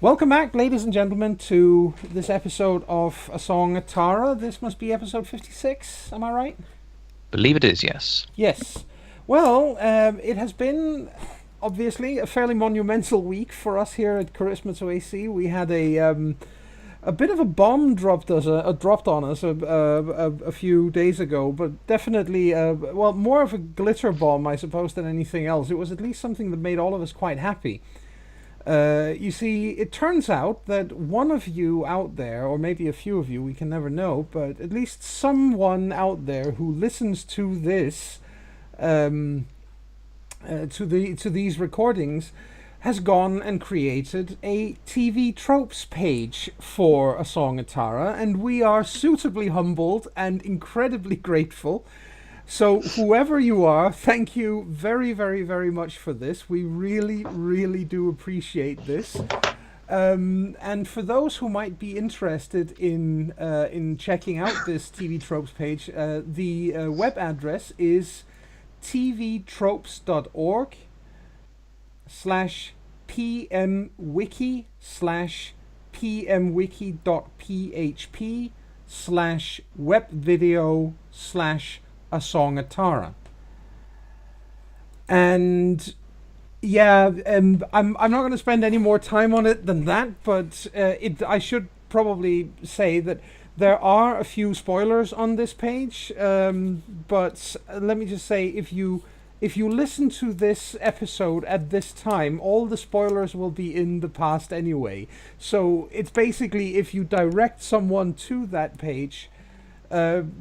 Welcome back, ladies and gentlemen, to this episode of A Song at Tara. This must be episode 56, am I right? Believe it is, yes. Yes. Well, it has been, obviously, a fairly monumental week for us here at CharismaToAC. We had a bit of a bomb dropped on us a few days ago, but definitely, more of a glitter bomb, I suppose, than anything else. It was at least something that made all of us quite happy. You see, it turns out that one of you out there, or maybe a few of you, we can never know, but at least someone out there who listens to this, to these recordings, has gone and created a TV tropes page for A Song at Tara, and we are suitably humbled and incredibly grateful. So whoever you are, thank you very, very, very much for this. We really, really do appreciate this. And for those who might be interested in checking out this TV Tropes page, the web address is tvtropes.org/pmwiki/pmwiki.php/webvideo/ A Song at Tara. And yeah, I'm not going to spend any more time on it than that, but I should probably say that there are a few spoilers on this page, but let me just say, if you listen to this episode at this time, all the spoilers will be in the past anyway. So it's basically, if you direct someone to that page,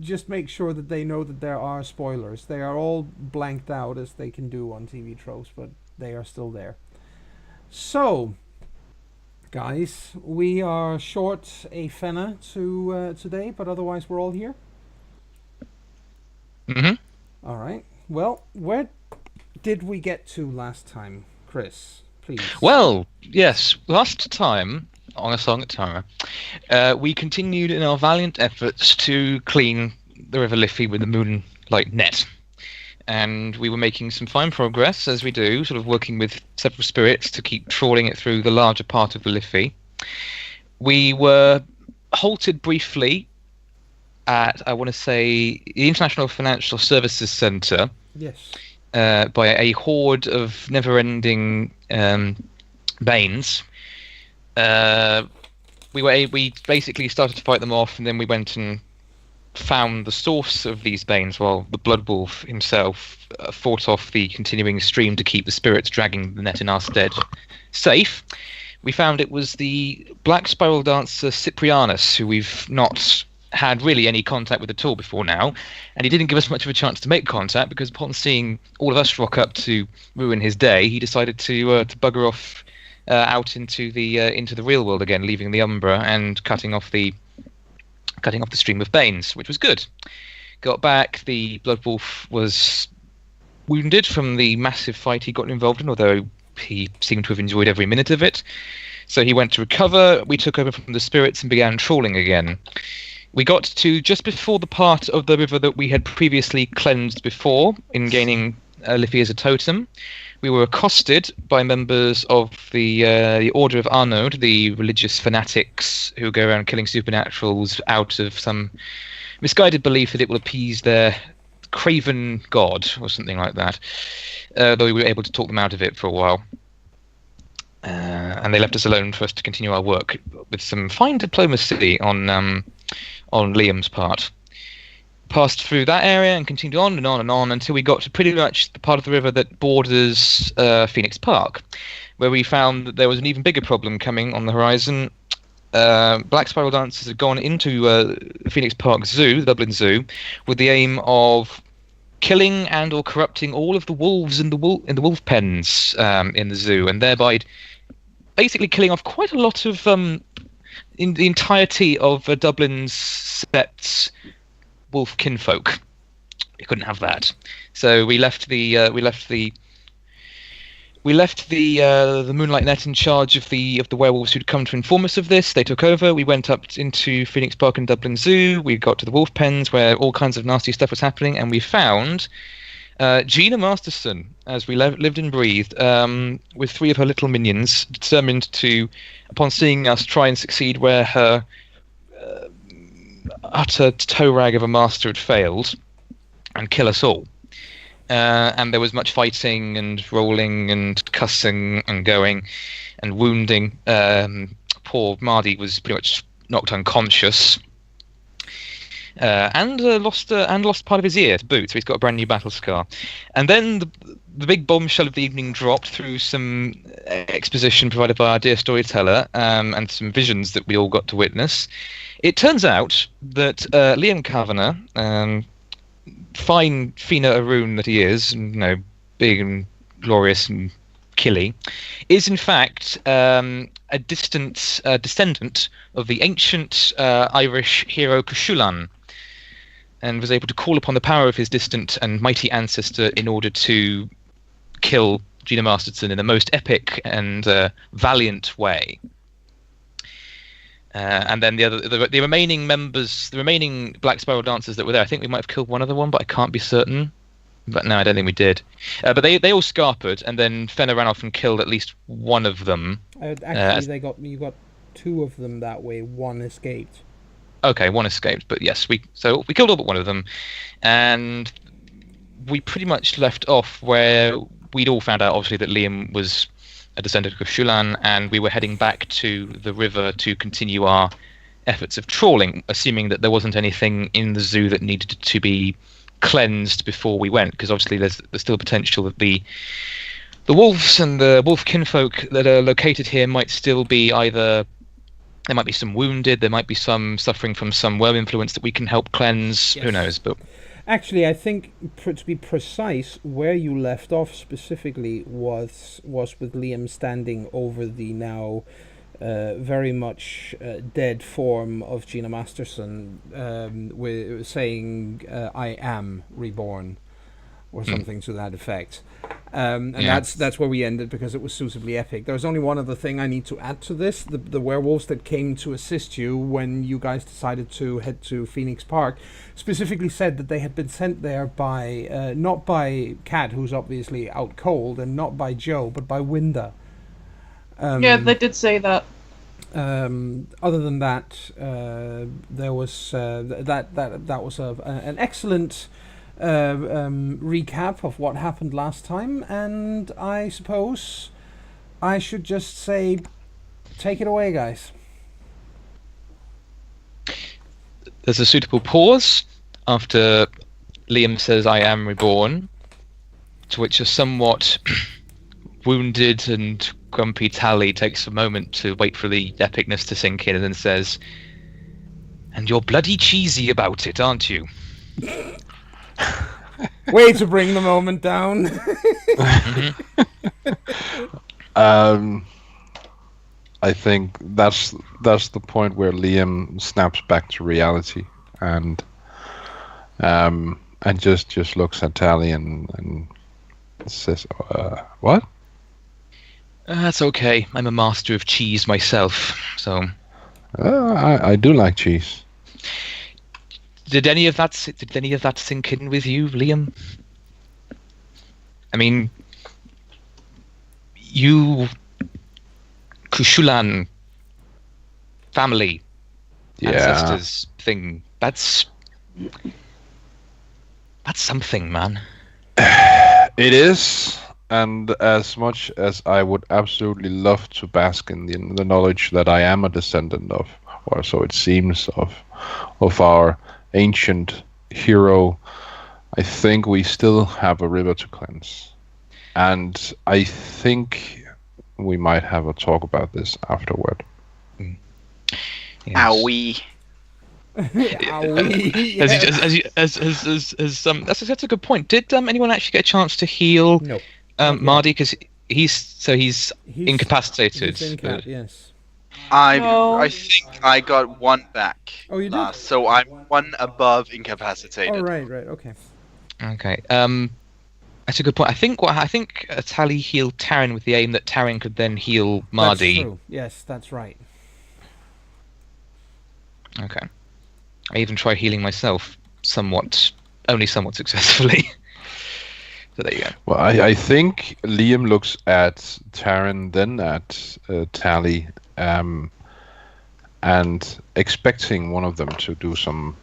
just make sure that they know that there are spoilers. They are all blanked out, as they can do on TV tropes, but they are still there. So, guys, we are short a fenna today, but otherwise we're all here. Mm-hmm. All right. Well, where did we get to last time, Chris? Please. Well, yes, last time on A Song at Tara, we continued in our valiant efforts to clean the River Liffey with the moonlight net. And we were making some fine progress, as we do, sort of working with several spirits to keep trawling it through the larger part of the Liffey. We were halted briefly at, I want to say, the International Financial Services Centre. Yes. By a horde of never-ending Banes. We basically started to fight them off, and then we went and found the source of these Banes, while the Blood Wolf himself fought off the continuing stream to keep the spirits dragging the net in our stead safe. We found it was the black spiral dancer Cyprianus, who we've not had really any contact with at all before now, and he didn't give us much of a chance to make contact, because upon seeing all of us rock up to ruin his day, he decided to bugger off out into the real world again, leaving the Umbra and cutting off the stream of Banes, which was good. Got back, the Blood Wolf was wounded from the massive fight he got involved in, although he seemed to have enjoyed every minute of it. So he went to recover. We took over from the spirits and began trawling again. We got to just before the part of the river that we had previously cleansed before, in gaining Liffey as a totem. We were accosted by members of the Order of Arnaud, the religious fanatics who go around killing supernaturals out of some misguided belief that it will appease their craven god, or something like that. Though we were able to talk them out of it for a while. And they left us alone for us to continue our work with some fine diplomacy on Liam's part. Passed through that area and continued on and on and on until we got to pretty much the part of the river that borders Phoenix Park, where we found that there was an even bigger problem coming on the horizon. Black spiral dancers had gone into Phoenix Park Zoo, the Dublin Zoo, with the aim of killing and or corrupting all of the wolves in the wolf pens in the zoo, and thereby basically killing off quite a lot of in the entirety of Dublin's Set's wolf kinfolk. We couldn't have that, so we left the Moonlight Net in charge of the werewolves who'd come to inform us of this. They took over. We went up into Phoenix Park and Dublin Zoo. We got to the wolf pens where all kinds of nasty stuff was happening, and we found Gina Masterson, as we lived and breathed, with 3 of her little minions, determined to, upon seeing us, try and succeed where her utter toe rag of a master had failed, and kill us all. And there was much fighting and rolling and cussing and going and wounding. Poor Mardy was pretty much knocked unconscious. And lost part of his ear to boot, so he's got a brand new battle scar. And then the big bombshell of the evening dropped through some exposition provided by our dear storyteller, and some visions that we all got to witness. It turns out that Liam Kavanagh, fine Fina Arun that he is, and, big and glorious and killy, is in fact a distant descendant of the ancient Irish hero Cushulan, and was able to call upon the power of his distant and mighty ancestor in order to kill Gina Masterson in the most epic and valiant way. And then the remaining members, the remaining Black Spiral dancers that were there, I think we might have killed one other one, but I can't be certain. But no, I don't think we did. But they all scarpered, and then Fenna ran off and killed at least one of them. Actually, you got 2 of them that way. 1 escaped. Okay, 1 escaped, but yes, we killed all but one of them, and we pretty much left off where we'd all found out, obviously, that Liam was a descendant of Shulan, and we were heading back to the river to continue our efforts of trawling, assuming that there wasn't anything in the zoo that needed to be cleansed before we went, because obviously there's still potential that the wolves and the wolf kinfolk that are located here might still be either. There might be some wounded, there might be some suffering from some worm influence that we can help cleanse. Yes. Who knows? But actually, I think, to be precise, where you left off specifically was with Liam standing over the now very much dead form of Gina Masterson, with saying, "I am reborn," or something to that effect. And that's where we ended, because it was suitably epic. There's only one other thing I need to add to this. The werewolves that came to assist you when you guys decided to head to Phoenix Park specifically said that they had been sent there by not by Kat, who's obviously out cold, and not by Joe, but by Winda. Yeah, they did say that. Other than that, there was that was an excellent recap of what happened last time, and I suppose I should just say, take it away, guys. There's a suitable pause after Liam says, "I am reborn," to which a somewhat wounded and grumpy Tally takes a moment to wait for the epicness to sink in, and then says, "And you're bloody cheesy about it, aren't you?" Way to bring the moment down. I think that's the point where Liam snaps back to reality, and just looks at Tally and says, "What?" That's okay. I'm a master of cheese myself, so. I do like cheese. Did any of that sink in with you, Liam? I mean, you, Kushulan family, ancestors thing. That's something, man. It is, and as much as I would absolutely love to bask in the knowledge that I am a descendant of, or so it seems, of our ancient hero, I think we still have a river to cleanse, and I think we might have a talk about this afterward. Yes. Owie. That's a good point. Did anyone actually get a chance to heal? No. Mardy, because he's incapacitated. Yes. I think I got 1 back. Oh, you did? So I'm 1 above incapacitated. Oh, right, okay. Okay. That's a good point. I think Tally healed Taryn with the aim that Taryn could then heal Mardy. That's true. Yes, that's right. Okay. I even tried healing myself only somewhat successfully. So there you go. Well, I think Liam looks at Taryn, then at Tally, and expecting one of them to do some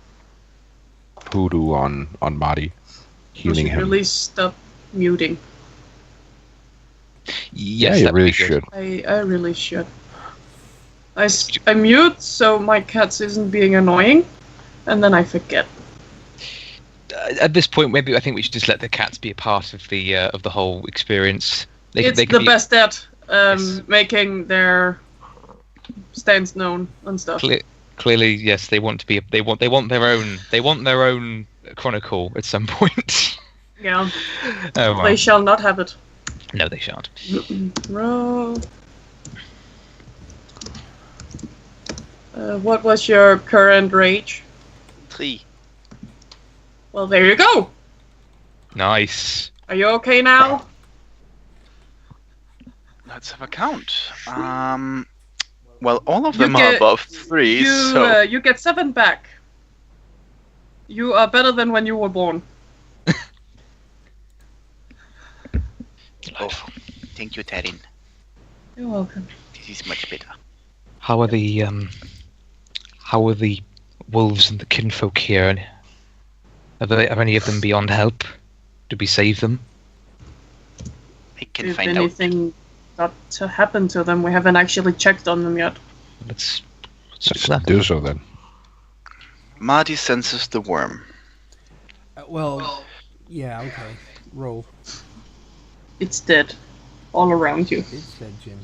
voodoo on Marty, healing him. Really stop muting. Yes, you that really would be good. should. I really should. I mute so my cats isn't being annoying, and then I forget. At this point, maybe I think we should just let the cats be a part of the whole experience. It's they the be, best at Yes. making their stance known and stuff. Clearly, yes, they want to be. They want their own. They want their own chronicle at some point. Yeah, Oh, well. they shall not have it. No, they shan't. Roll. What was your current rage? 3. Well, there you go. Nice. Are you okay now? Let's have a count. Well, all of them are above 3, so... You get 7 back. You are better than when you were born. Oh, thank you, Taryn. You're welcome. This is much better. How are the wolves and the kinfolk here? Are any of them beyond help? Did we save them? I can If find out. anything got to happen to them, we haven't actually checked on them yet. Let's Let's do that. do so then. Marty senses the worm. Well, yeah, okay. Roll. It's dead. All around you. It's dead, Jim.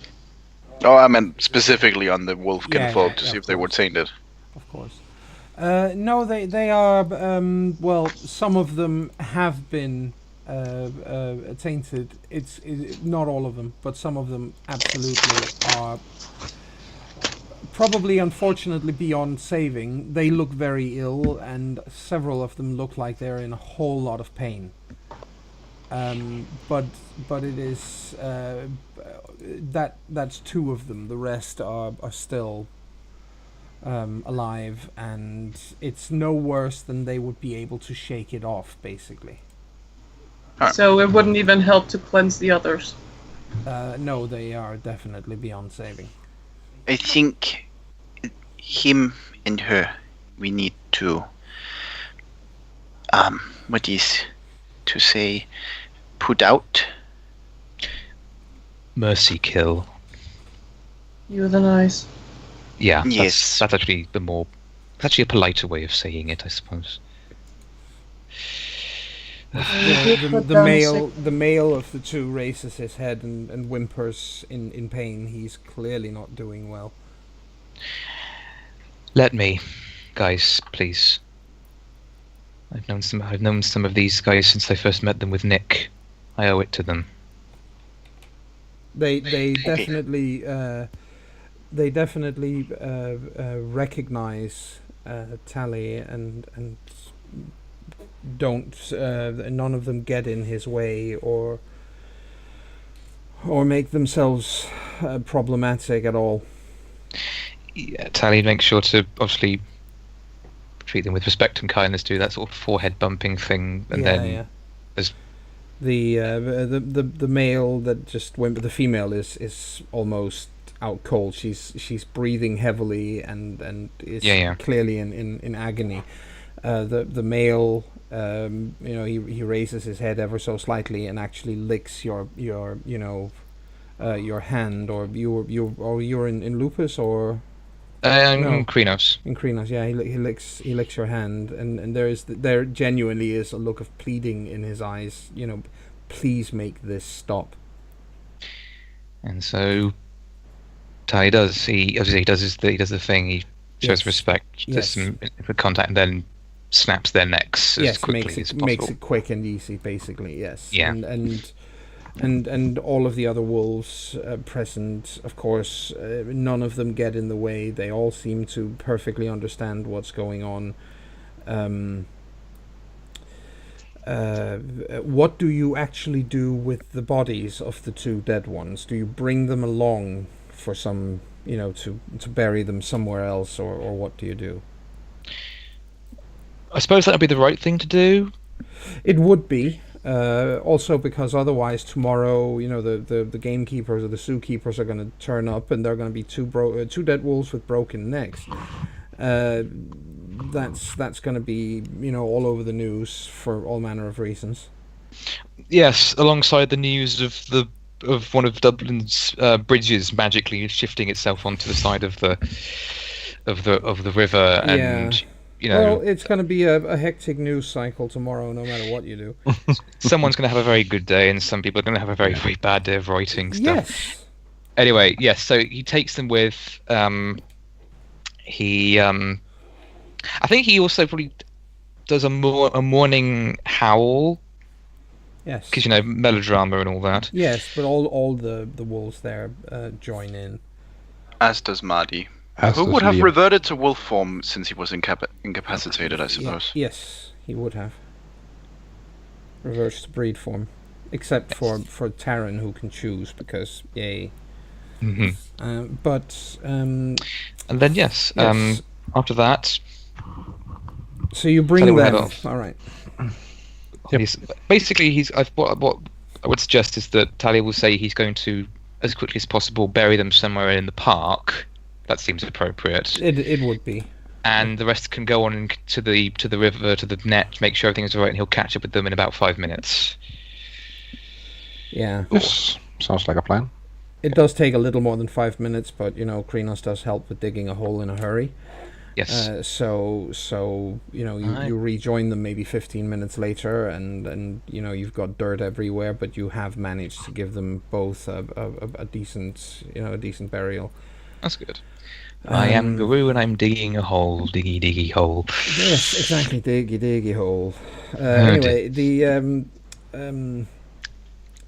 Oh, I meant specifically on the wolf Yeah, kinfolk yeah, to yeah, see of if they were course. tainted. Of course. No, they are. Well, some of them have been tainted. It's not all of them, but some of them absolutely are. Probably, unfortunately, beyond saving. They look very ill, and several of them look like they're in a whole lot of pain. But it is that's 2 of them. The rest are still alive, and it's no worse than they would be able to shake it off, basically. So it wouldn't even help to cleanse the others. No, they are definitely beyond saving. I think him and her, we need to, what is to say, put out. Mercy kill. Euthanize. Yeah, Yes. that's actually it's actually a politer way of saying it, I suppose. The male of the 2 raises his head and whimpers in pain. He's clearly not doing well. Let me, guys, please. I've known some of these guys since I first met them with Nick. I owe it to them. They definitely recognize Tally and don't none of them get in his way or make themselves problematic at all. Yeah, Tally makes sure to obviously treat them with respect and kindness, do that sort of forehead bumping thing, and as the male that just went, the female is almost out cold. She's breathing heavily and is clearly in agony. The male, he raises his head ever so slightly and actually licks your hand, or you're in lupus or. In Krinos. In Krinos, yeah, he licks your hand, and there genuinely is a look of pleading in his eyes. Please make this stop. And so, Ty does. He does the thing. He shows respect, does some contact, and then snaps their necks as quickly as possible. Makes it quick and easy, basically. Yes. Yeah. And all of the other wolves present, of course, none of them get in the way. They all seem to perfectly understand what's going on. What do you actually do with the bodies of the 2 dead ones? Do you bring them along for some, to bury them somewhere else, or what do you do? I suppose that would be the right thing to do. It would be. Also because otherwise tomorrow, the gamekeepers or the zookeepers are going to turn up, and there are going to be two dead wolves with broken necks. That's going to be all over the news for all manner of reasons. Yes, alongside the news of one of Dublin's bridges magically shifting itself onto the side of the river, and well, it's going to be a hectic news cycle tomorrow, no matter what you do. Someone's going to have a very good day, and some people are going to have a very, very bad day of writing stuff. Yes. Anyway, yes. So he takes them with. I think he also probably does a morning howl. Yes. Because melodrama and all that. Yes, but all the wolves there join in. As does Marty. Who would have reverted to wolf form since he was incapacitated, I suppose. Yeah, yes, he would have. Reverse to breed form. Except for Taran, who can choose, because yay. Mm-hmm. And then yes. After that. So you bring them. All right. Yep. What I would suggest is that Talia will say he's going to, as quickly as possible, bury them somewhere in the park. That seems appropriate. It would be. And the rest can go on to the river, to the net, make sure everything's alright, and he'll catch up with them in about 5 minutes. Yeah. This sounds like a plan. It does take a little more than 5 minutes, but Krinos does help with digging a hole in a hurry. Yes. So you rejoin them maybe 15 minutes later, and you've got dirt everywhere, but you have managed to give them both a decent burial. That's good. I am Guru, and I'm digging a hole, diggy diggy hole. Yes, exactly, diggy hole. Anyway, the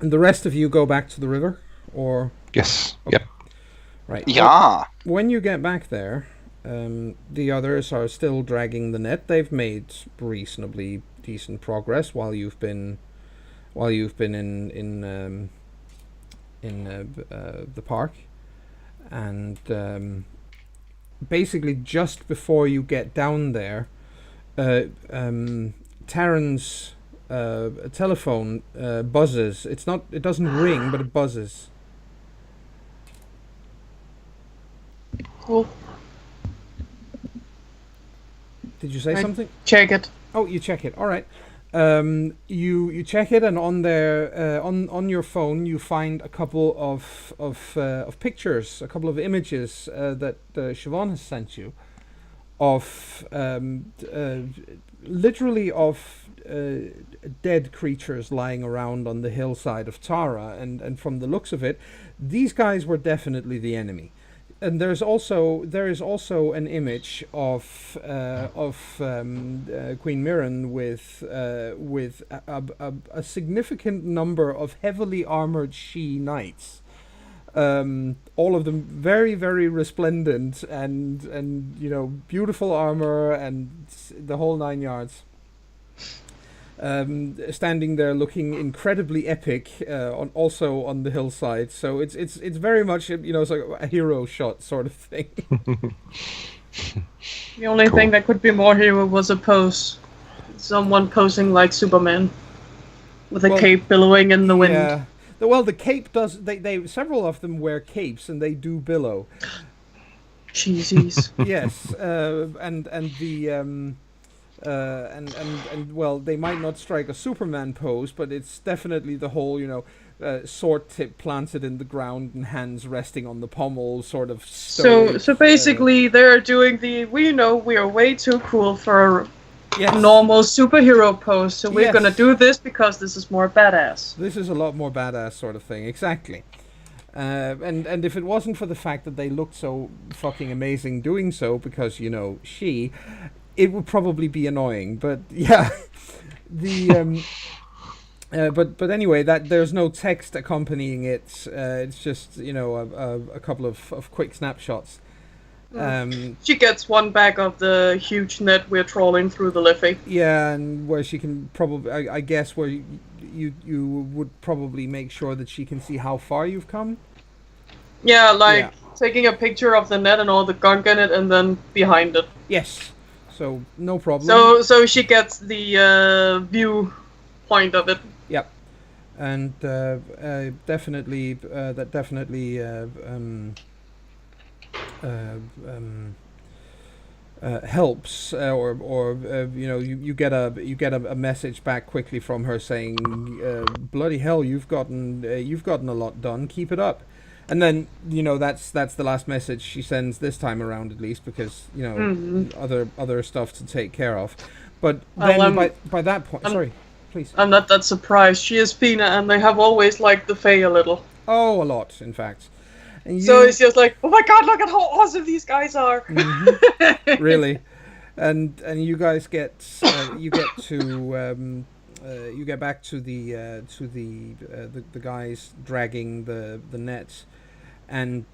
rest of you go back to the river, or yes, okay. Yep, right. Yeah. When you get back there. The others are still dragging the net. They've made reasonably decent progress while you've been in the park, and basically just before you get down there, Taran's telephone buzzes. It doesn't ring, but it buzzes. Cool. Did you say something? Check it. Oh, you check it. All right. You check it, and on there, on your phone, you find a couple of pictures, a couple of images that Siobhan has sent you, of literally of dead creatures lying around on the hillside of Tara, and from the looks of it, these guys were definitely the enemy. And there is also an image of Queen Mirren with a significant number of heavily armored she knights, all of them very, very resplendent and beautiful armor and the whole 9 yards. Standing there looking incredibly epic, also on the hillside. So it's very much it's like a hero shot sort of thing. The only thing that could be more hero was a pose, someone posing like Superman, with a cape billowing in the wind. Yeah. Well, the cape does. They several of them wear capes and they do billow. Cheesies. Yes, and the. And well, they might not strike a Superman pose, but it's definitely the whole, sword tip planted in the ground and hands resting on the pommel sort of stoic. So basically, they're doing we are way too cool for yes. a normal superhero pose, so we're gonna do this because this is more badass. This is a lot more badass sort of thing, exactly. And if it wasn't for the fact that they looked so fucking amazing doing so, because it would probably be annoying, but yeah, but anyway, that there's no text accompanying it. It's just a couple of quick snapshots. She gets one back of the huge net we're trawling through the Liffey. Yeah, and where she can probably, I guess, where you would probably make sure that she can see how far you've come. Yeah, taking a picture of the net and all the gunk in it, and then behind it. Yes. So no problem. So she gets the view point of it. Yeah. and definitely helps, or you get a message back quickly from her saying, bloody hell, you've gotten a lot done, keep it up. And then that's the last message she sends this time around, at least, because other stuff to take care of. But then by that point, sorry, please. I'm not that surprised. She is Fina, and they have always liked the Fae a little. Oh, a lot, in fact. So it's just like, oh my god, look at how awesome these guys are. Mm-hmm. Really, and you guys get you get back to the guys dragging the net, and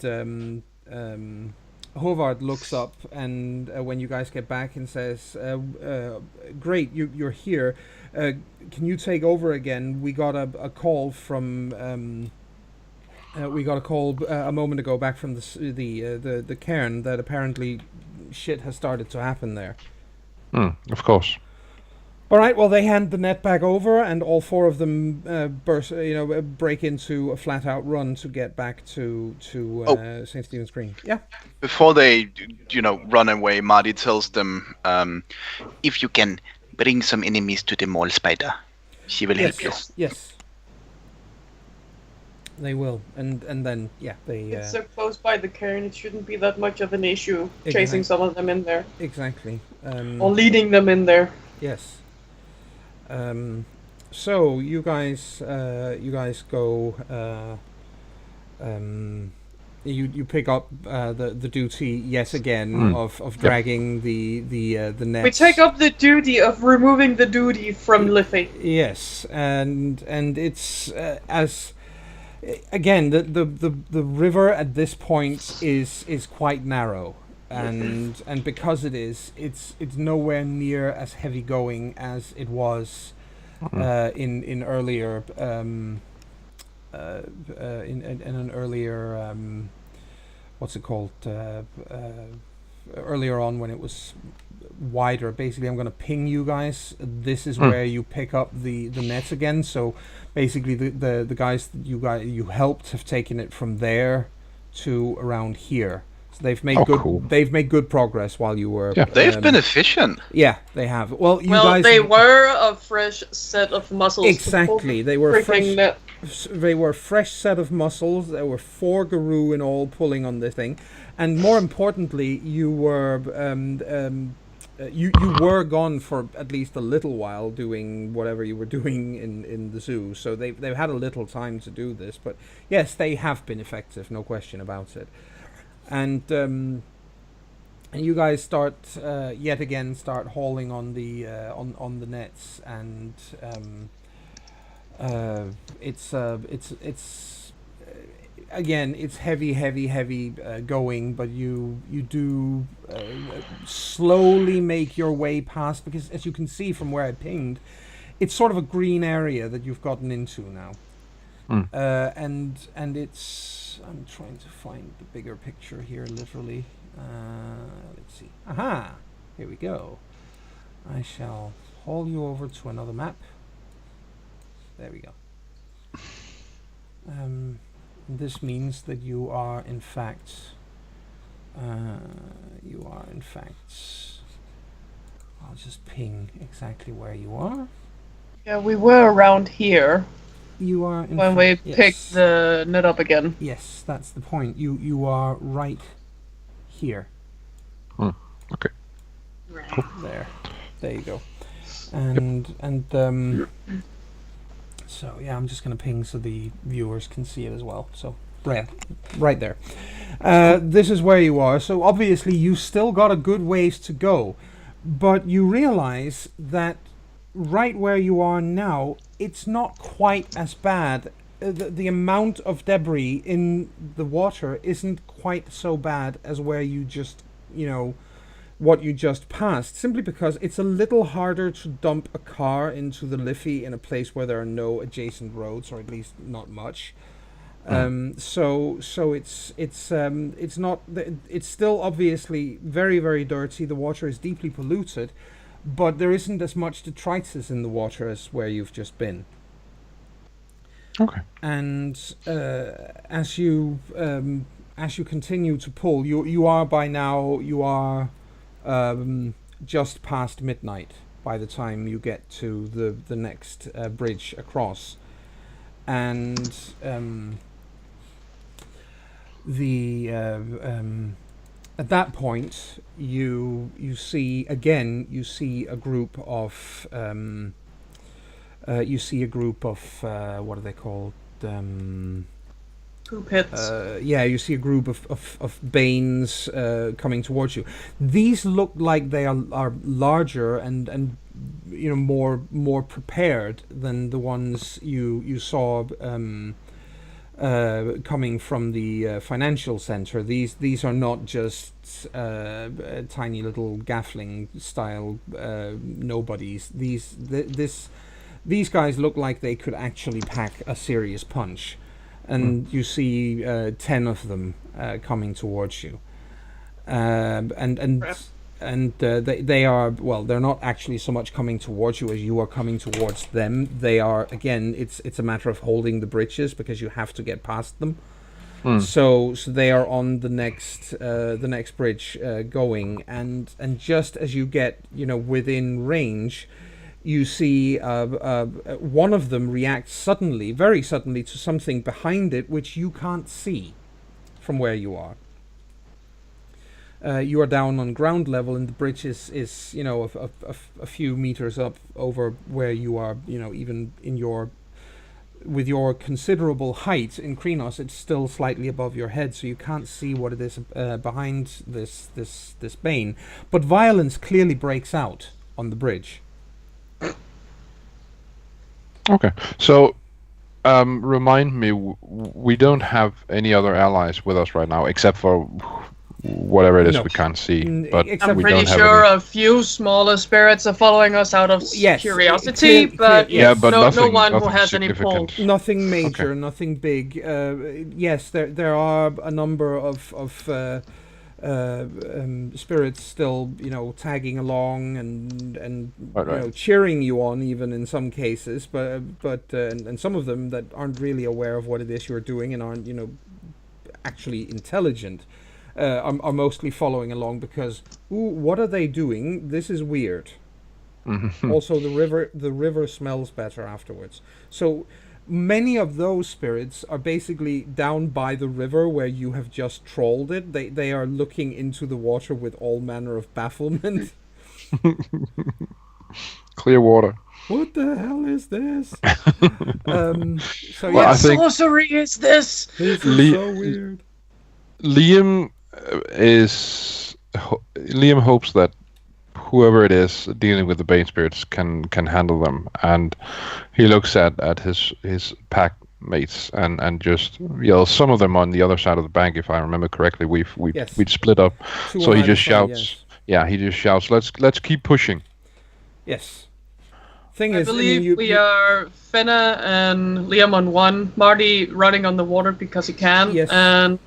Håvard looks up, and when you guys get back, and says, "Great, you're here. Can you take over again? We got a call from." We got a call a moment ago back from the cairn that apparently shit has started to happen there. Of course. All right. Well, they hand the net back over, and all four of them break into a flat-out run to get back to St. Stephen's Green. Yeah. Before they, run away, Marty tells them, if you can bring some enemies to the mole spider, she will help you. Yes. They will, and then they. It's so close by the cairn; it shouldn't be that much of an issue chasing some of them in there. Exactly. Or leading them in there. Yes. So you guys go. You pick up the duty yet again of dragging the net. We take up the duty of removing the duty from Liffey. Yes, and it's as. Again, the river at this point is quite narrow, and because it's nowhere near as heavy going as it was in earlier in an earlier what's it called earlier on when it was wider. Basically, I'm going to ping you guys. This is where you pick up the nets again. So basically, the guys that you helped have taken it from there to around here. So they've made They've made good progress while you were. Yeah. They've been efficient. Yeah, they have. Well, they were a fresh set of muscles. Exactly, they were fresh. They were a fresh set of muscles. There were 4 Garou in all pulling on this thing, and more importantly, you were. You were gone for at least a little while doing whatever you were doing in the zoo, so they've had a little time to do this, but yes, they have been effective, no question about it. And you guys start hauling on the nets, and it's again, it's heavy going, but you do slowly make your way past, because as you can see from where I pinged, it's sort of a green area that you've gotten into now. And it's, I'm trying to find the bigger picture here, literally. Let's see. Aha! Here we go. I shall haul you over to another map. There we go. This means that you are in fact I'll just ping exactly where you are. Yeah, we were around here. You are in when we picked the net up again. Yes, that's the point. You are right here. Okay. Cool. There you go. And so yeah, I'm just going to ping so the viewers can see it as well. So right there. This is where you are. So obviously you still got a good ways to go, but you realize that right where you are now, it's not quite as bad. The amount of debris in the water isn't quite so bad as where you just, what you just passed, simply because it's a little harder to dump a car into the Liffey in a place where there are no adjacent roads, or at least not much. So it's not. It's still obviously very, very dirty. The water is deeply polluted, but there isn't as much detritus in the water as where you've just been. Okay. And as you continue to pull, you are by now just past midnight by the time you get to the next bridge across, and at that point you see a group of what are they called? Poop hits. You see a group of Banes coming towards you. These look like they are larger and more prepared than the ones you saw coming from the financial center. These are not just tiny little gaffling style nobodies. These guys look like they could actually pack a serious punch. And you see 10 of them coming towards you, they are, well, they're not actually so much coming towards you as you are coming towards them. They are, again, it's a matter of holding the bridges because you have to get past them. So they are on the next bridge going, and just as you get within range, you see one of them react suddenly, very suddenly, to something behind it which you can't see from where you are. You are down on ground level, and the bridge is a few meters up over where you are. Even with your considerable height in Krenos, it's still slightly above your head, so you can't see what it is behind this Bane. But violence clearly breaks out on the bridge. Okay, so remind me, we don't have any other allies with us right now, except for whatever it is we can't see. But I'm we pretty don't have sure any... a few smaller spirits are following us out of curiosity, but nothing, no one who nothing has any pull. significant. Nothing major, nothing big. Yes, there are a number of spirits still, tagging along and cheering you on, even in some cases. But and some of them that aren't really aware of what it is you're doing and aren't, actually intelligent, are mostly following along because, what are they doing? This is weird. Mm-hmm. Also, the river smells better afterwards. So many of those spirits are basically down by the river where you have just trolled it. They are looking into the water with all manner of bafflement. Clear water. What the hell is this? What sorcery is this? This is so weird. Liam hopes that whoever it is dealing with the Bane spirits can handle them, and he looks at his pack mates and just yells. Some of them on the other side of the bank, if I remember correctly. We'd split up, so he just shouts. Yes. Yeah, he just shouts. Let's keep pushing. Yes. I believe we are Fenna and Liam on one, Marty running on the water because he can, and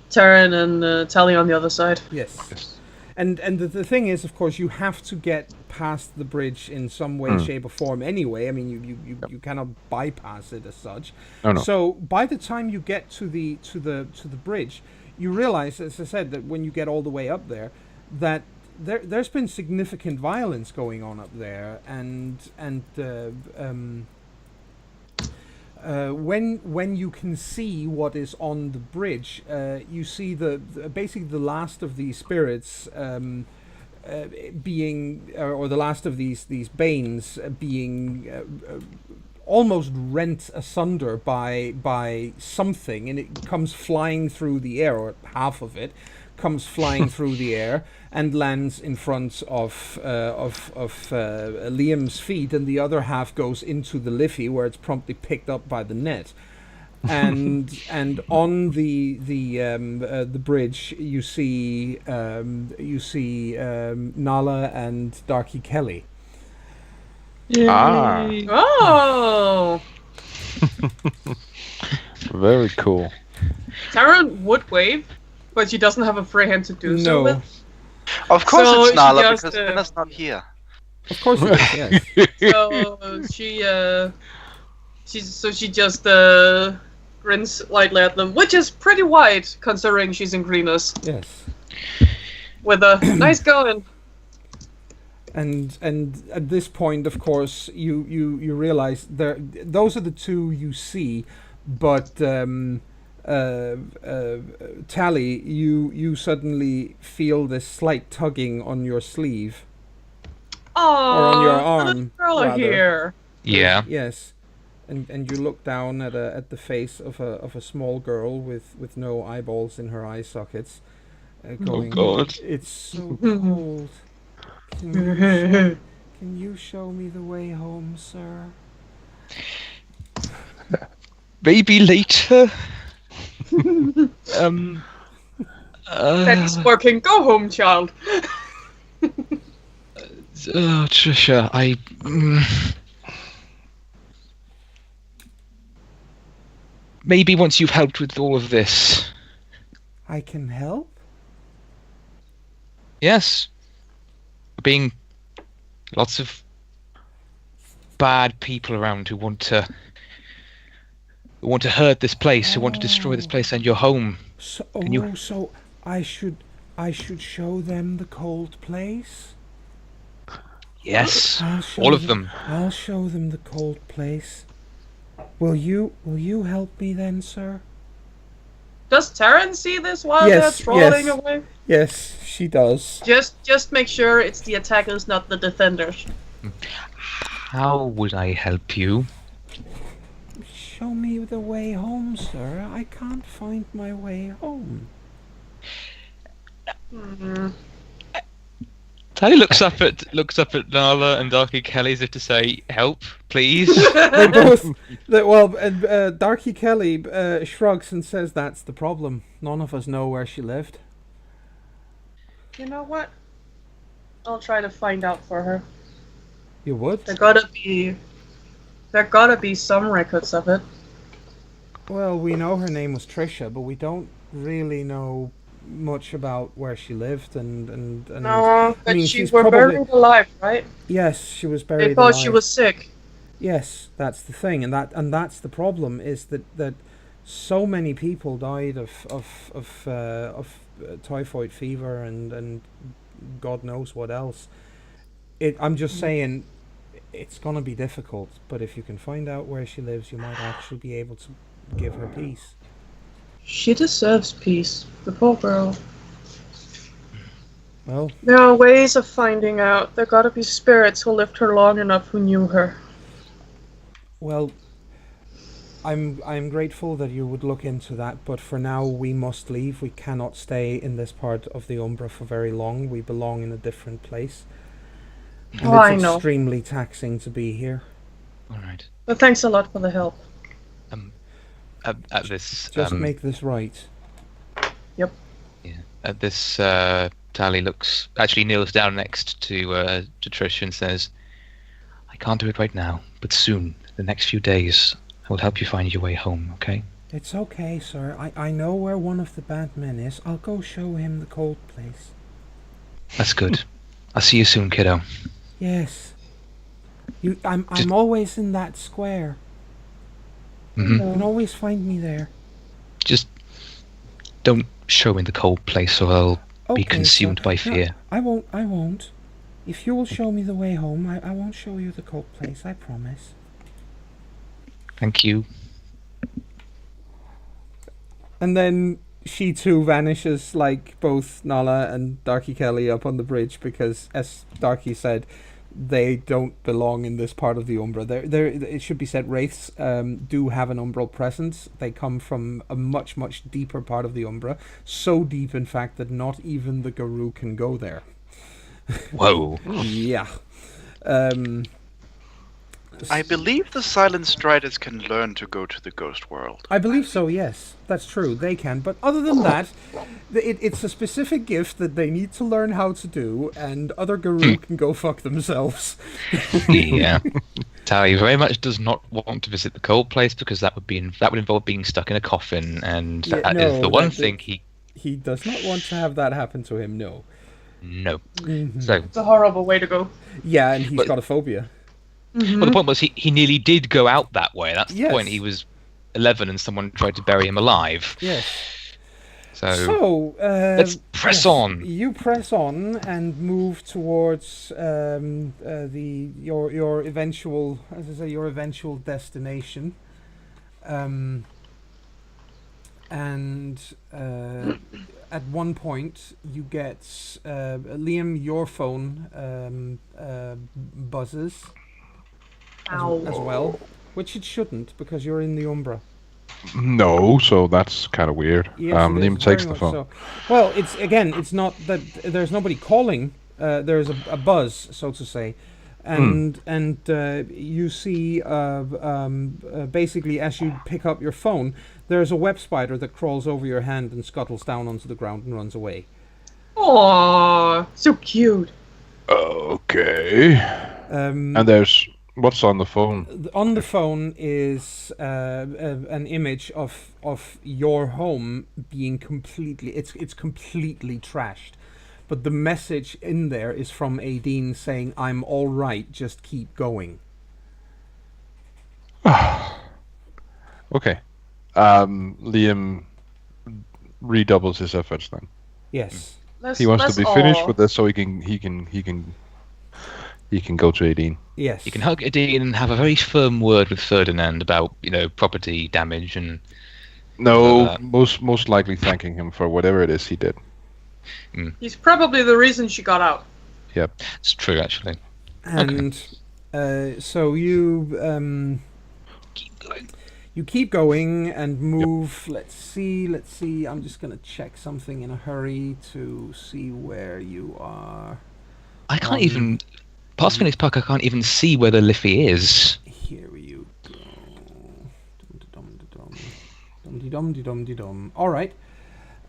Taryn and Tally on the other side. Yes. And the thing is, of course, you have to get past the bridge in some way, shape, or form anyway. I mean, you cannot bypass it as such. No. So by the time you get to the bridge, you realize, as I said, that when you get all the way up there, that there's been significant violence going on up there, and when you can see what is on the bridge, you see basically the last of these spirits being, or the last of these Banes being almost rent asunder by something, and it comes flying through the air, or half of it comes flying through the air and lands in front of Liam's feet, and the other half goes into the Liffey, where it's promptly picked up by the net. And on the bridge you see Nala and Darky Kelly. Yay. Oh. Very cool. Taryn would wave, but she doesn't have a free hand to do so with. Of course So it's Nala, just, because Fenna's not here. Of course it is, yes. So she She just grins slightly at them, which is pretty wide considering she's in Greenus. Yes. With a nice going. And at this point, of course, you realize those are the two you see, but Tally, you suddenly feel this slight tugging on your sleeve. Oh, or on your arm, girl here. Yeah. Yes, and you look down at the face of a small girl with no eyeballs in her eye sockets. Going, oh God! It's so cold. Can you show me the way home, sir? Maybe later. That's working. Go home, child. Trisha, maybe once you've helped with all of this. I can help? Yes. Being lots of bad people around who want to hurt this place, who want to destroy this place and your home. So I should show them the cold place? Yes, all of them. I'll show them the cold place. Will you help me then, sir? Does Taryn see this while they're trolling away? Yes, she does. Just make sure it's the attackers, not the defenders. How would I help you? Show me the way home, sir. I can't find my way home. Tally looks up at Nala and Darky Kelly as if to say, "Help, please." They both. Darky Kelly shrugs and says, "That's the problem. None of us know where she lived." You know what? I'll try to find out for her. You would? There gotta be some records of it. Well, we know her name was Trisha, but we don't really know much about where she lived and no, but she she's was buried alive, right? Yes, she was buried alive. Because she was sick. Yes, that's the thing, and that's the problem is that so many people died of typhoid fever and God knows what else. I'm just saying, it's gonna be difficult, but if you can find out where she lives, you might actually be able to give her peace. She deserves peace, the poor girl. Well, there are ways of finding out. There gotta be spirits who lived her long enough who knew her. Well, I'm grateful that you would look into that, but for now we must leave. We cannot stay in this part of the Umbra for very long. We belong in a different place. And I know. It's extremely taxing to be here. All right. But thanks a lot for the help. At this, just make this right. Yep. Yeah. At this, Tally kneels down next to Trish and says, "I can't do it right now, but soon, the next few days, I will help you find your way home. Okay?" It's okay, sir. I know where one of the bad men is. I'll go show him the cold place. That's good. I'll see you soon, kiddo. Yes. I'm always in that square. Mm-hmm. You can always find me there. Just don't show me the cold place or I'll be consumed by fear. No, I won't. If you will show me the way home, I won't show you the cold place, I promise. Thank you. And then she too vanishes, like both Nala and Darky Kelly up on the bridge, because as Darky said, they don't belong in this part of the Umbra. It should be said, wraiths do have an umbral presence. They come from a much, much deeper part of the Umbra. So deep, in fact, that not even the Garou can go there. Whoa. Yeah. I believe the Silent Striders can learn to go to the ghost world. I believe so, yes. That's true, they can. But other than that, it's a specific gift that they need to learn how to do, and other Garou can go fuck themselves. Yeah. Tally very much does not want to visit the cold place because that would involve being stuck in a coffin, and that is the one thing he does not want to have that happen to him, no. No. Mm-hmm. So it's a horrible way to go. Yeah, and he's got a phobia. Mm-hmm. Well, the point was he nearly did go out that way. That's Yes. the point. He was 11 and someone tried to bury him alive. Yes. So let's press on. You press on and move towards your eventual, as I say, your eventual destination. And at one point you get Liam, your phone buzzes as well, which it shouldn't because you're in the Umbra. No, so that's kind of weird. Yes, Liam takes the phone. So. Well, it's not that there's nobody calling. There's a buzz, so to say, and you see basically as you pick up your phone, there's a web spider that crawls over your hand and scuttles down onto the ground and runs away. Aww, so cute. Okay. And there's what's on the phone? On the phone is an image of your home being completely. It's completely trashed, but the message in there is from Aideen saying, "I'm all right. Just keep going." Okay. Liam redoubles his efforts then. Yes. He wants to be finished with this so he can go to Aideen. Yes. You can hug Aideen and have a very firm word with Ferdinand about, property damage and. No, most likely thanking him for whatever it is he did. He's probably the reason she got out. Yep. It's true, actually. And so you Keep going. you keep going and move. Yep. Let's see. I'm just gonna check something in a hurry to see where you are. I can't even. Past Phoenix Park, I can't even see where the Liffey is. Here you go. Dum-de-dum-de-dum. All right.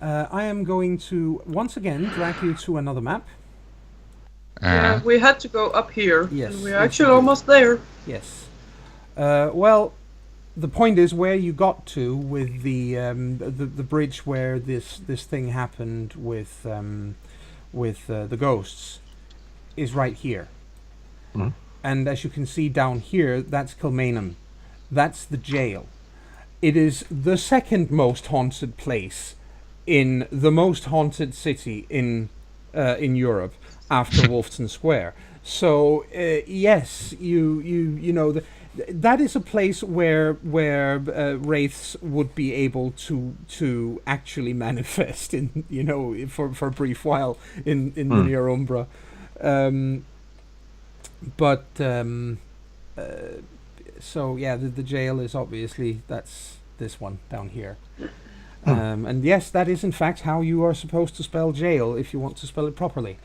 I am going to once again drag you to another map. Yeah, we had to go up here. Yes. And we're actually almost there. Yes. Well, the point is where you got to with the bridge where this thing happened with the ghosts is right here. Mm-hmm. And as you can see down here, that's Kilmainham. That's the jail. It is the second most haunted place in the most haunted city in Europe after Wolfton Square. So yes, you know that is a place where wraiths would be able to actually manifest in for a brief while in the near Umbra. So yeah, the jail is obviously that's this one down here. And yes, that is in fact how you are supposed to spell jail if you want to spell it properly.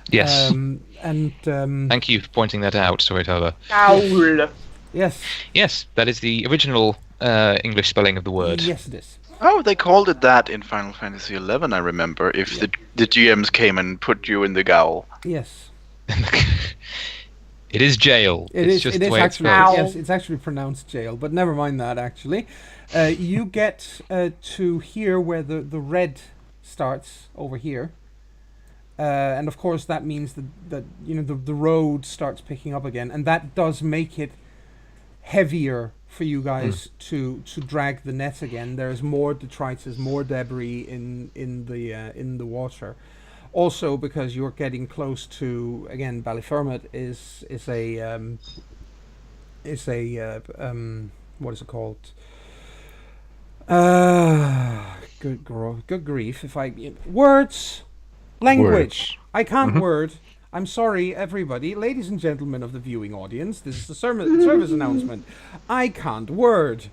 Yes. Thank you for pointing that out, storyteller. Owl. Yes. Yes, that is the original English spelling of the word. Yes, it is. Oh, they called it that in Final Fantasy XI, I remember, if the GMs came and put you in the gaol. Yes. It is jail. It's just the way it's actually, spelled. yes, it's actually pronounced jail, but never mind that actually. You get to here where the red starts over here. And of course that means that the road starts picking up again, and that does make it heavier for you guys to drag the net again. There's more detritus, more debris in the water. Also, because you're getting close to again, Ballyfermot is a what is it called? Good grief! If I language, I can't word. I'm sorry, everybody, ladies and gentlemen of the viewing audience. This is the service announcement. I can't word.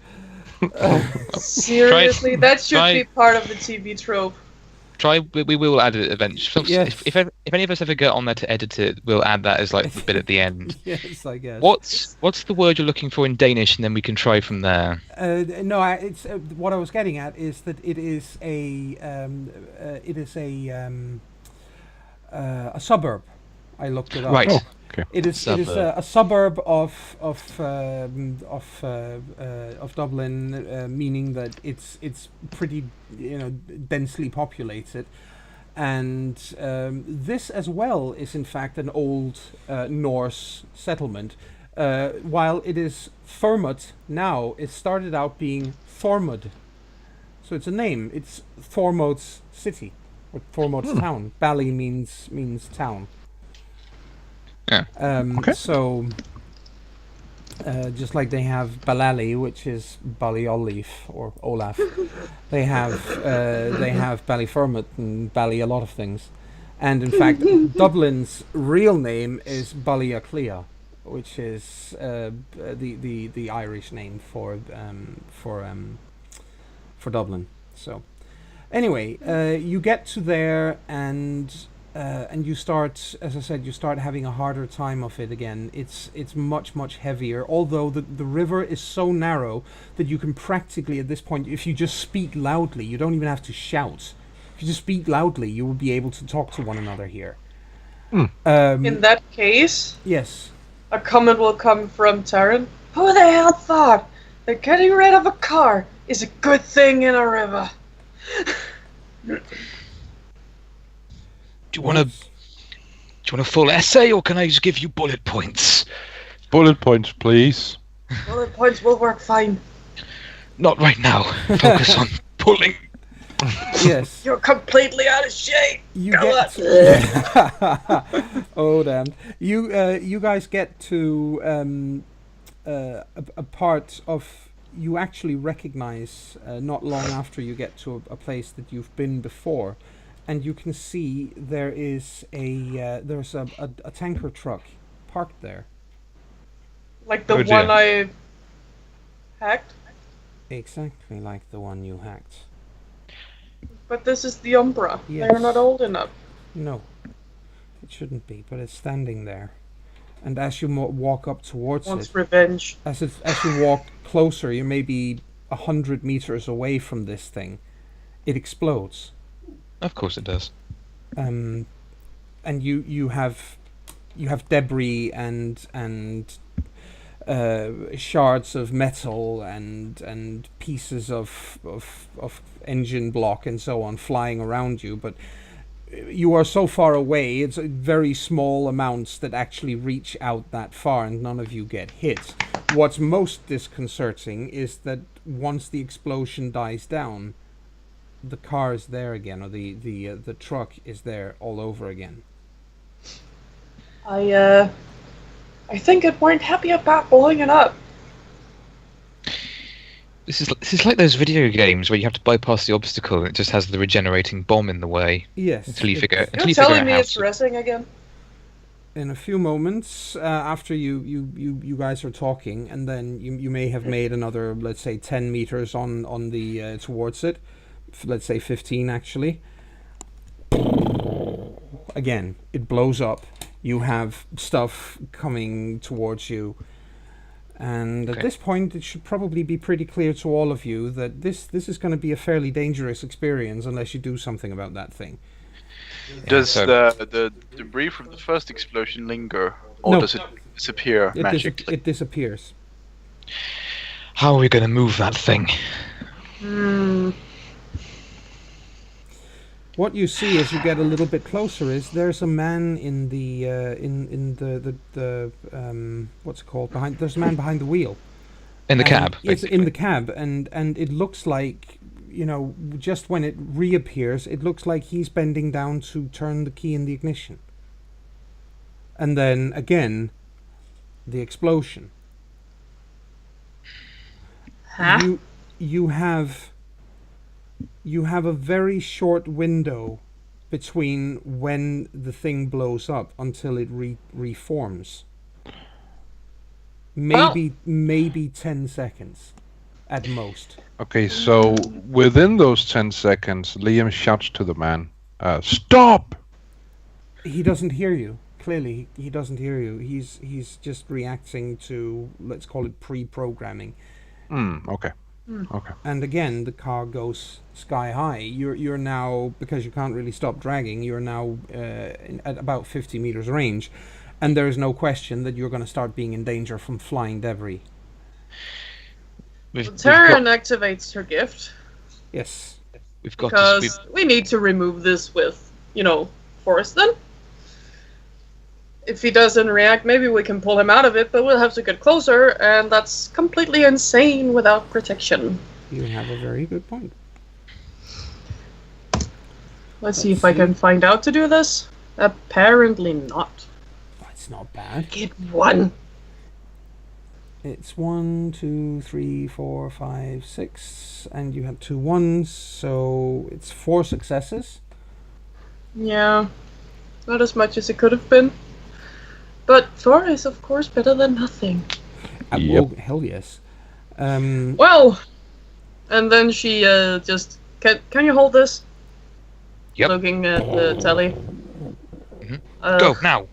Seriously, that should be part of the TV trope. We will add it eventually. Yes. If any of us ever get on there to edit it, we'll add that as like the bit at the end. Yes, I guess. What's the word you're looking for in Danish, and then we can try from there. No, it's what I was getting at is that it is a suburb. I looked it up. Right. Oh, okay. It is a suburb of Dublin, meaning that it's pretty densely populated, and this as well is in fact an old Norse settlement. while it is Thormod now, it started out being Thormod. So it's a name. It's Thormod's city, or Thormod's town. Bally means town. Yeah. Okay. So, just like they have Balali, which is Balliolif or Olaf, they have Ballyfermot and Bally a lot of things, and in fact, Dublin's real name is Ballyaclea, which is the Irish name for Dublin. So, anyway, you get to there and you start, as I said, you start having a harder time of it again. It's much heavier, although the river is so narrow that you can practically, at this point, if you just speak loudly, you don't even have to shout. If you just speak loudly, you will be able to talk to one another here. In that case, yes, a comment will come from Taryn. Who the hell thought that getting rid of a car is a good thing in a river? Do you want a full essay, or can I just give you bullet points? Bullet points, please. Bullet points will work fine. Not right now. Focus on pulling. yes. You're completely out of shape. You Go get to, oh damn! You guys get to a part of, you actually recognize not long after you get to a place that you've been before, and you can see there is there's a tanker truck parked there. Like the one I hacked? Exactly like the one you hacked. But this is the Umbra. Yes. They're not old enough. No, it shouldn't be, but it's standing there. And as you walk up towards Wants it, revenge. as you walk closer, you may be 100 meters away from this thing. It explodes. Of course it does. And you have debris and shards of metal and pieces of engine block and so on flying around you, but you are so far away, it's very small amounts that actually reach out that far, and none of you get hit. What's most disconcerting is that once the explosion dies down, the car is there again, or the truck is there all over again. I think it weren't happy about blowing it up. This is like those video games where you have to bypass the obstacle and it just has the regenerating bomb in the way. Yes. Until you figure You're telling me it's resting again? In a few moments after you guys are talking, and then you may have made another, let's say, 10 meters on the towards it, let's say 15 actually. Again, it blows up. You have stuff coming towards you. And at this point, it should probably be pretty clear to all of you that this is going to be a fairly dangerous experience unless you do something about that thing. Does the debris from the first explosion linger, or No. does it disappear magically? It disappears. How are we going to move that thing? What you see as you get a little bit closer is there's a man in the what's it called, behind. There's a man behind the wheel. In the cab. It's in the cab, and it looks like, you know, just when it reappears, it looks like he's bending down to turn the key in the ignition. And then again, the explosion. Huh? You have a very short window between when the thing blows up until it reforms. Maybe 10 seconds at most. Okay, so within those 10 seconds, Liam shouts to the man, "Stop!" He doesn't hear you. Clearly, he doesn't hear you. He's just reacting to, let's call it, pre-programming. Okay. Okay. And again, the car goes sky high. You're now, because you can't really stop dragging, you're now at about 50 meters range, and there is no question that you're going to start being in danger from flying debris. Taryn activates her gift. Yes. We've got because we need to remove this with, Forrest then. if he doesn't react, maybe we can pull him out of it, but we'll have to get closer, and that's completely insane without protection. You have a very good point. Let's see if I can find out to do this. Apparently not. That's not bad. Get 1. It's 1, 2, 3, 4, 5, 6, and you had 2 1s, so it's 4 successes. Yeah, not as much as it could have been. But 4 is, of course, better than nothing. Well, hell yes. Well, and then she just... Can you hold this? Yep. Looking at the telly. Go, now!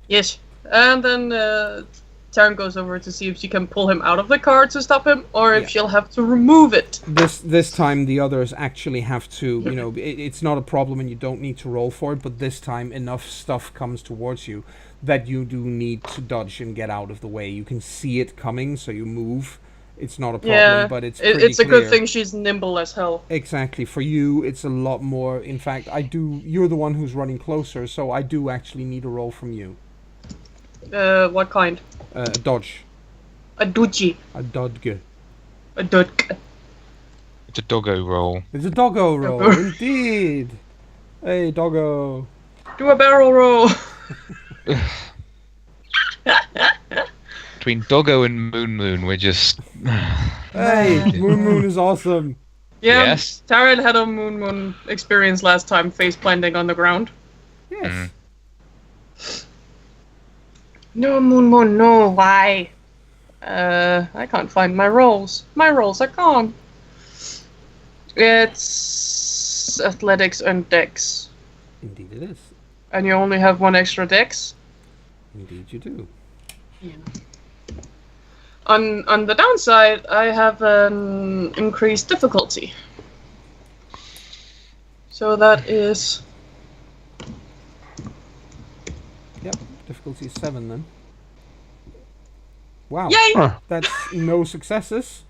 Yes. And then Taryn goes over to see if she can pull him out of the car to stop him, or if she'll have to remove it. This time the others actually have to, you know, it's not a problem and you don't need to roll for it, but this time enough stuff comes towards you that you do need to dodge and get out of the way. You can see it coming, so you move. It's not a problem, but it's pretty it's a clear. good thing she's nimble as hell. Exactly. For you, it's a lot more. In fact, you're the one who's running closer, so I do actually need a roll from you. What kind? A dodge. A dodgy. A dodge. A dodge. It's a doggo roll. It's a doggo roll, indeed. Hey, doggo. Do a barrel roll. Between Doggo and Moon, we're just... Hey, Moon is awesome. Yeah, Yes. Taryn had a Moon experience last time, face planting on the ground. Yes. No, Moon, no, why? I can't find my rolls. My rolls are gone. It's athletics and dex. Indeed it is. And you only have 1 extra dex? Indeed you do. Yeah. On the downside, I have an increased difficulty. So that is... Yep, difficulty is 7 then. Wow. Yay! That's no successes.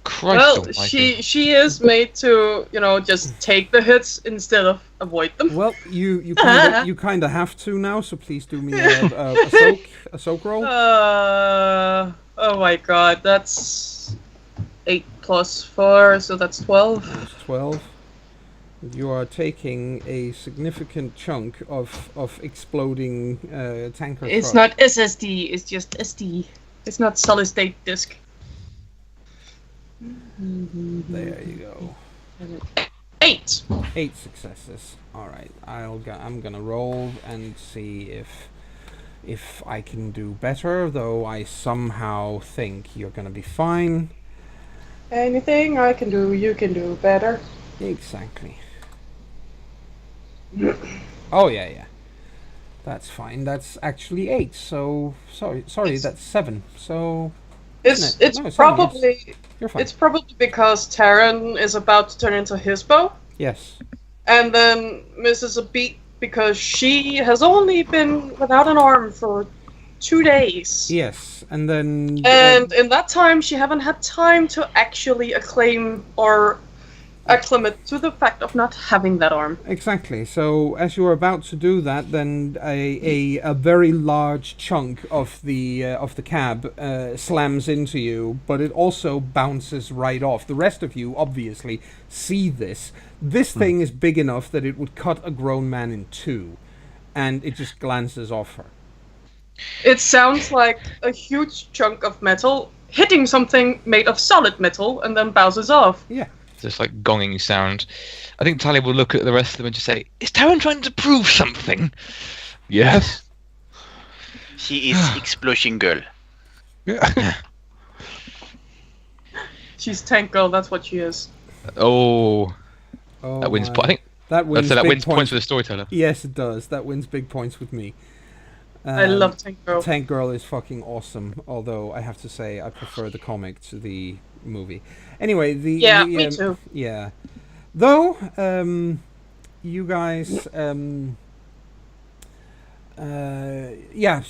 Christ Well, almighty. she is made to, you know, just take the hits instead of avoid them. Well, you kind of have to now, so please do me a soak roll. Oh my god, that's 8 plus 4, so that's 12. That's 12. You are taking a significant chunk of exploding tanker. It's truck. not SSD, it's just SD. It's not solid state disk. There you go. 8. 8 successes. All right, I'm gonna roll and see if I can do better. Though I somehow think you're gonna be fine. Anything I can do, you can do better. Exactly. Oh yeah. That's fine. That's actually 8. So sorry. That's 7. So It's No, probably yes. You're fine. it's probably because Taryn is about to turn into Hispo, Yes. and then misses a beat because she has only been without an arm for 2 days. Yes, and then And in that time, she haven't had time to actually acclaim or acclimate to the fact of not having that arm. exactly. So as you're about to do that, then a very large chunk of the cab slams into you, but it also bounces right off. The rest of you obviously see this. This thing is big enough that it would cut a grown man in 2, and it just glances off her. It sounds like a huge chunk of metal hitting something made of solid metal and then bounces off. Yeah. Just like gonging sound. I think Talia will look at the rest of them and just say, "Is Taryn trying to prove something?" Yes. She is explosion girl. Yeah. She's tank girl, that's what she is. Oh, Oh, that wins. my. I think That wins. that big wins points for the storyteller. Yes, it does. That wins big points with me. I love tank girl. Tank Girl is fucking awesome. Although I have to say, I prefer the comic to the movie. Anyway, Me too. Yeah. Though, you guys,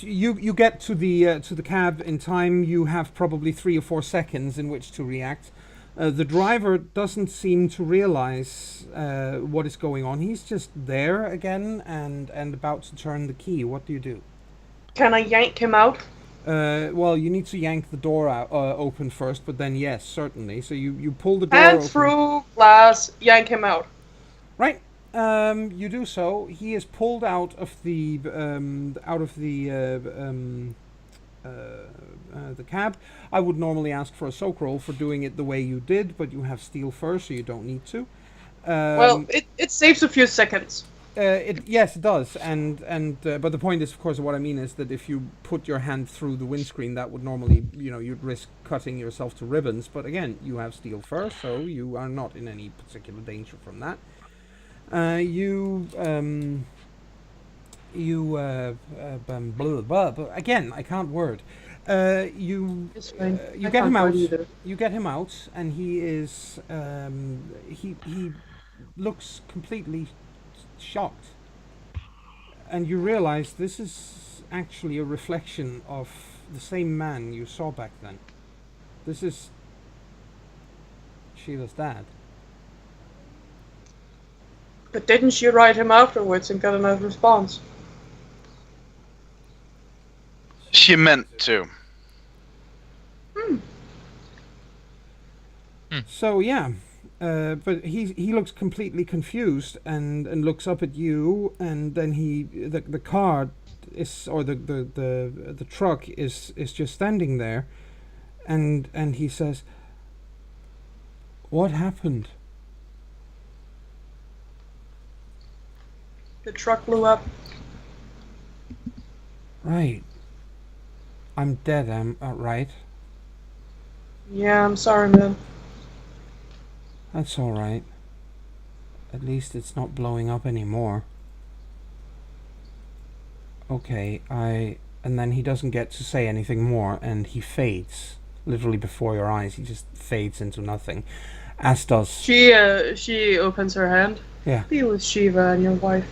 you get to the cab in time. You have probably 3 or 4 seconds in which to react. The driver doesn't seem to realize what is going on. He's just there again and about to turn the key. What do you do? Can I yank him out? Well, you need to yank the door out, open first, but then yes, certainly. So you pull the door Hand open. through glass, yank him out. Right. You do so. He is pulled out of the cab. I would normally ask for a soak roll for doing it the way you did, but you have steel fur, so you don't need to. Well, it saves a few seconds. Yes, it does, but the point is, of course, what I mean is that if you put your hand through the windscreen, that would normally, you'd risk cutting yourself to ribbons. But again, you have steel fur, so you are not in any particular danger from that. Again, I can't word. You get him out. You get him out, and he is he looks completely shocked, and you realize this is actually a reflection of the same man you saw back then. This is Sheila's dad. But didn't she write him afterwards and get a nice response? She meant to. So yeah, but he looks completely confused and looks up at you, and then the car is, or the truck is just standing there, and he says, "What happened?" The truck blew up. Right. I'm dead, right? Yeah, I'm sorry, man. That's all right. At least it's not blowing up anymore. Okay, and then he doesn't get to say anything more, and he fades, literally before your eyes. He just fades into nothing, as does... She opens her hand. Yeah. Be with Shiva and your wife.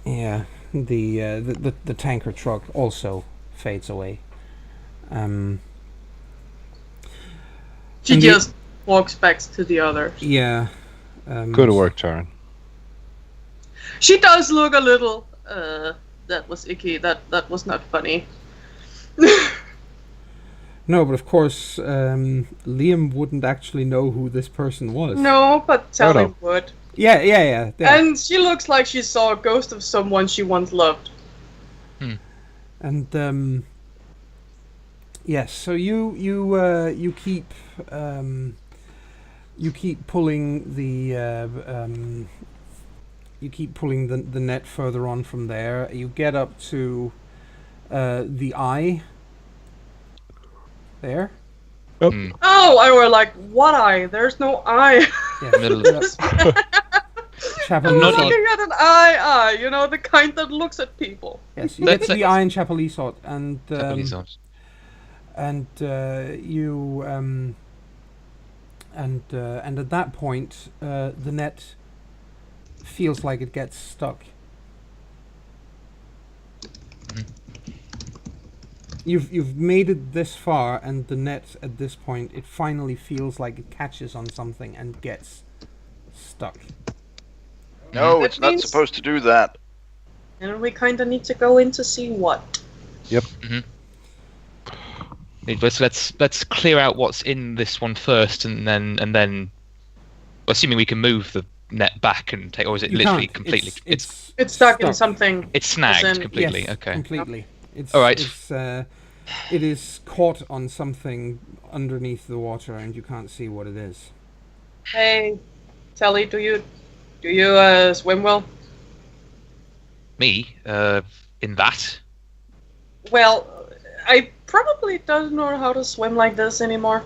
Yeah, the tanker truck also fades away. She just walks back to the others. Yeah. Good work, Taran. She does look a little, that was icky, that was not funny. No, but of course, Liam wouldn't actually know who this person was. No, but Tally would. Yeah. And she looks like she saw a ghost of someone she once loved. And yes, so you keep pulling the net further on from there. You get up to the eye there. Yep. Oh, I were like, what eye? There's no eye. Yeah, I'm not looking at an eye, the kind that looks at people. Yes, you get to the eye in Chapelizot, and and at that point, the net feels like it gets stuck. You've made it this far, and the net at this point, it finally feels like it catches on something and gets stuck. No, it's not supposed to do that. And we kind of need to go in to see what. Yep. Let's clear out what's in this one first, and then, assuming we can move the net back and take, or is it literally completely? It's stuck in something. It's snagged completely. Yes, okay. Completely. All right. It is caught on something underneath the water, and you can't see what it is. Hey, Tally, do you swim well? Me? In that? Well, I probably don't know how to swim like this anymore.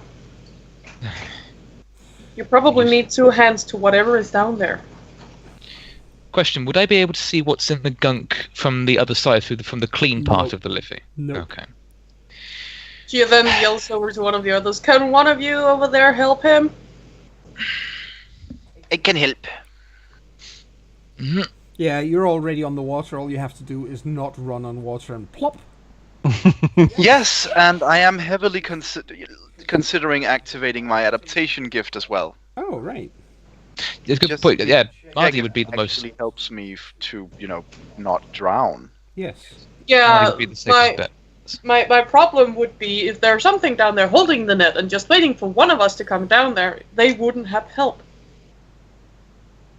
You probably need two hands to whatever is down there. Question: would I be able to see what's in the gunk from the other side, from the clean part of the Liffey? No. Okay. She then yells over to one of the others, "Can one of you over there help him?" I can help. Mm-hmm. Yeah, you're already on the water. All you have to do is not run on water and plop. Yes, and I am heavily considering activating my adaptation gift as well. Oh, right. It's a good point. Yeah, Marty would be the most. Actually helps me to, not drown. Yes. Yeah, Marty would be the safest bet. My problem would be if there's something down there holding the net and just waiting for one of us to come down there, they wouldn't have help.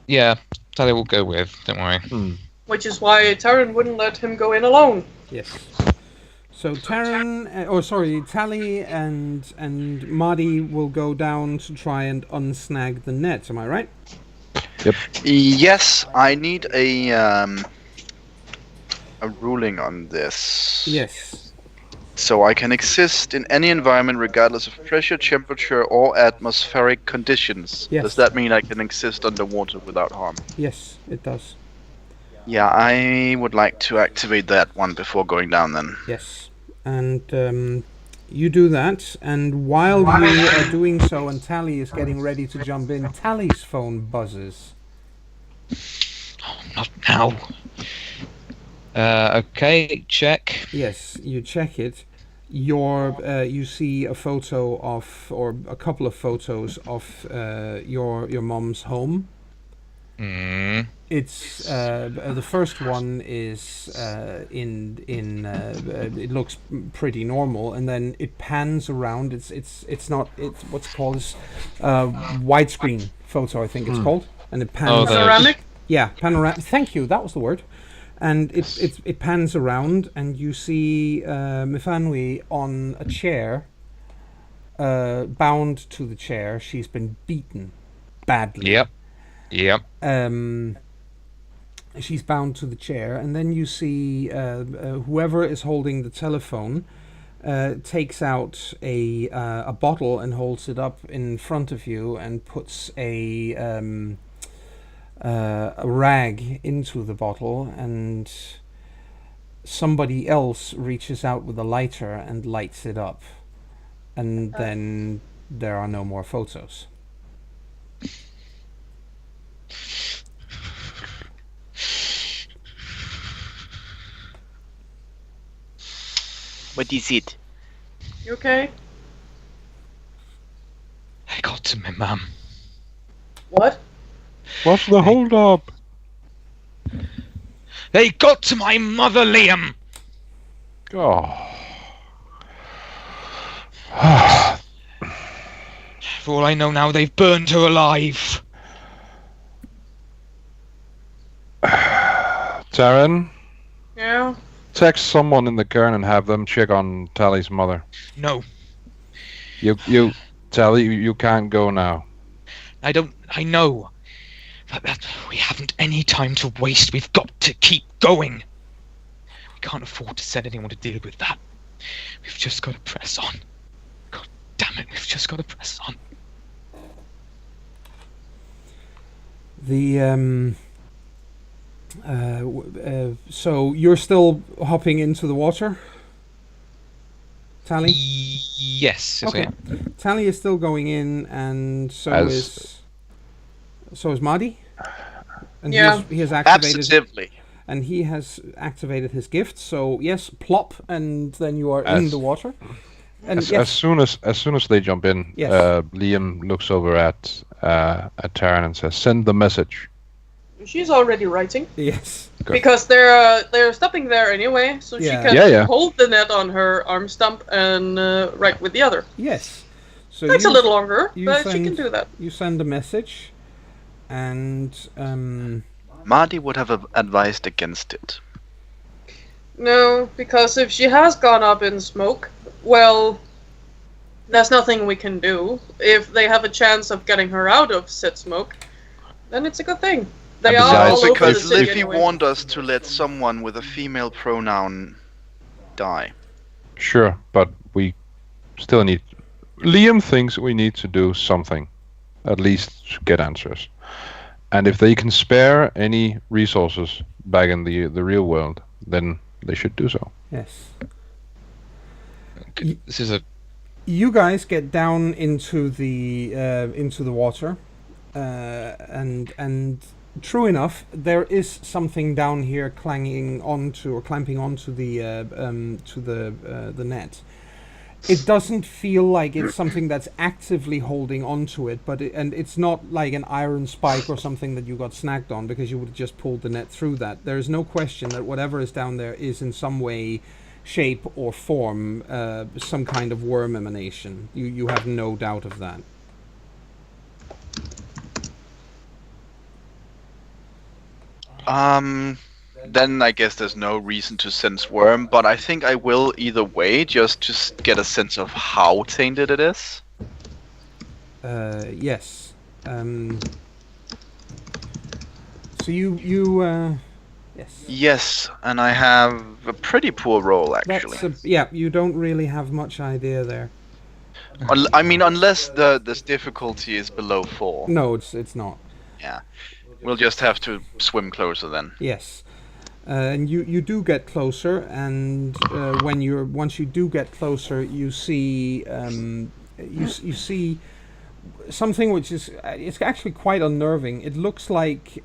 Yeah, Tally will go with, don't worry. Which is why Taryn wouldn't let him go in alone. Yes. So Tally and Marty will go down to try and unsnag the net, am I right? Yep. Yes, I need a ruling on this. Yes. So I can exist in any environment regardless of pressure, temperature, or atmospheric conditions. Yes. Does that mean I can exist underwater without harm? Yes, it does. Yeah, I would like to activate that one before going down then. Yes. And you do that, and while you are doing so and Tally is getting ready to jump in, Tally's phone buzzes. Oh, not now. Okay, check. Yes, you check it. You see a photo of, or a couple of photos of your mom's home. It's the first one is it looks pretty normal, and then it pans around. It's what's called widescreen photo, I think it's called, and it pans. Panoramic. Yeah, panoramic. Thank you. That was the word. And it pans around, and you see Mifanwi on a chair, bound to the chair. She's been beaten badly. Yep. She's bound to the chair, and then you see whoever is holding the telephone takes out a bottle and holds it up in front of you and puts a rag into the bottle, and somebody else reaches out with a lighter and lights it up, and then there are no more photos. What is it? You okay? I got to my mum. What? What's the hold up? They got to my mother, Liam! Oh. For all I know now, they've burned her alive. Taryn? Yeah? Text someone in the cairn and have them check on Tally's mother. No. You Tally, you can't go now. I know. But we haven't any time to waste. We've got to keep going. We can't afford to send anyone to deal with that. We've just got to press on. God damn it, we've just got to press on. So you're still hopping into the water, Tally? Yes. Okay. Tally is still going in, and so is Marty. And Yeah. he has activated. Absolutely. And he has activated his gift. So yes, plop, and then you are in the water. And as soon as they jump in, Yes. Liam looks over at Taryn and says, "Send the message." She's already writing. Yes. Good. Because they're stopping there anyway, so she Yeah. can hold the net on her arm stump and write with the other. Yes. So Takes a little longer, but she send- can do that. You send a message, and Marty would have advised against it. No, because if she has gone up in smoke, well, there's nothing we can do. If they have a chance of getting her out of said smoke, then it's a good thing. They are besides, all over the Because city Liffy anyway. warned us to let someone with a female pronoun die. Sure, but we still need... Liam thinks we need to do something, at least to get answers. And if they can spare any resources back in the real world, then they should do so. yes. This is a... You guys get down into the water, and true enough, there is something down here clamping onto the net. it doesn't feel like it's something that's actively holding onto it, but it's not like an iron spike or something that you got snagged on, because you would have just pulled the net through that. There is no question that whatever is down there is in some way, shape or form, some kind of worm emanation. You have no doubt of that. Then I guess there's no reason to sense worm, but I think I will either way, just to get a sense of how tainted it is. Yes. So you yes. Yes, and I have a pretty poor roll, actually. Yeah, you don't really have much idea there. I mean, unless this difficulty is below 4. No, it's not. Yeah. We'll just have to swim closer then. Yes. And you do get closer, and once you do get closer, you see you see something which is it's actually quite unnerving. It looks like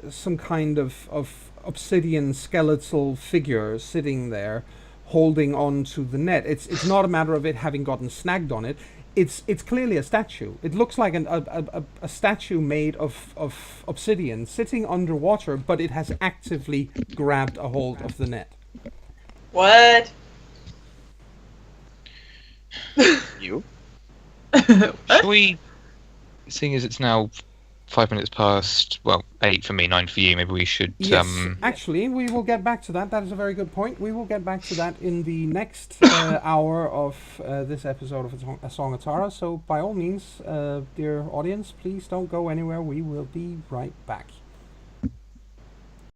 some kind of obsidian skeletal figure sitting there, holding on to the net. It's not a matter of it having gotten snagged on it. It's clearly a statue. It looks like a statue made of obsidian sitting underwater, but it has actively grabbed a hold of the net. What? You? Shall we, seeing as it's now 5 minutes past, well, 8 for me, 9 for you, maybe we should... Yes, actually, we will get back to that. That is a very good point. We will get back to that in the next hour of this episode of A Song of Tara. So, by all means, dear audience, please don't go anywhere. We will be right back.